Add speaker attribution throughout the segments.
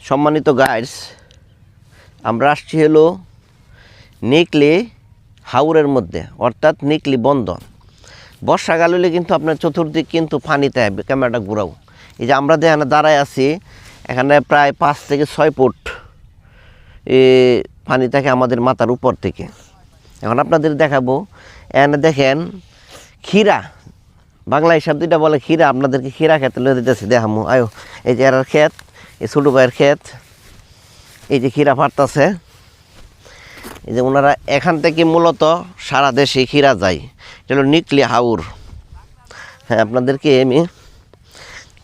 Speaker 1: সম্মানিত গাইডস, আমরা আসছি হলো নিকলি হাওরের মধ্যে, অর্থাৎ নিকলি বন্ধ। বর্ষাকাল হলে কিন্তু আপনার চতুর্দিক কিন্তু পানিতে ক্যামেরাটা ঘুরাও। এই যে আমরা যেখানে দাঁড়ায় আছি, এখানে প্রায় 5 থেকে 6 ফুট পানি থাকে আমাদের মাথার উপর থেকে। এখন আপনাদের দেখাবো, এখানে দেখেন ক্ষীরা, বাংলা হিসাব দুইটা বলে ক্ষীরা, আপনাদেরকে ক্ষীরা খেতে লয়ে দিতেছি, দেখামো আয়ো। এই যে এর ক্ষেত, এই ছোটো ভাইয়ের ক্ষেত, এই যে ক্ষীরা ফাটতেছে। এই যে ওনারা এখান থেকে মূলত সারা দেশে ক্ষীরা যায়, এটা হলো নিকলি হাওর। হ্যাঁ, আপনাদেরকে আমি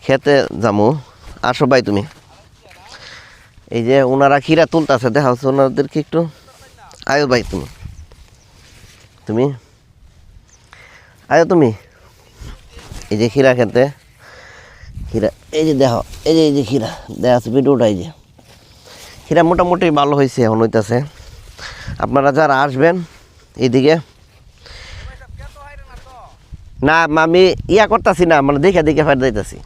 Speaker 1: খেতে যাবো, আসো ভাই তুমি। এই যে ওনারা ক্ষীরা তুলতেছে, দেখা হচ্ছে ওনাদেরকে একটু, আয়ো ভাই তুমি তুমি আয়ো তুমি। এই যে ক্ষীরা খেতে, ক্ষীরা এই যে দেখো, এই যে ক্ষীরা দেখা আছে ভিডিওটা। এই যে ক্ষীরা মোটামুটি ভালো হয়েছে, এখন হইতেছে। আপনারা যারা আসবেন এইদিকে, না আমি ইয়া করতেছি না, মানে দেখে দেখে ফের যাইতেছি,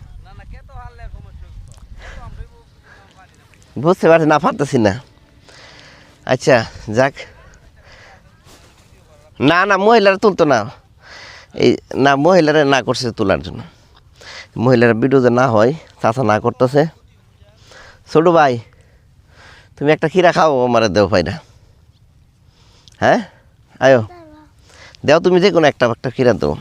Speaker 1: বুঝতে পারছি না, পারতেছি না। আচ্ছা যাক, না না মহিলারা তুলতো না, এই না মহিলারা না করছে তোলার জন্য, মহিলারা ভিডিও যে না হয়, চাচা না করতেছে। ছোটো ভাই তুমি একটা ক্ষীরা খাও, আমার দেও ভাইরা। হ্যাঁ আয়ো দেও, তুমি যে কোনো একটা ক্ষীরা দেও।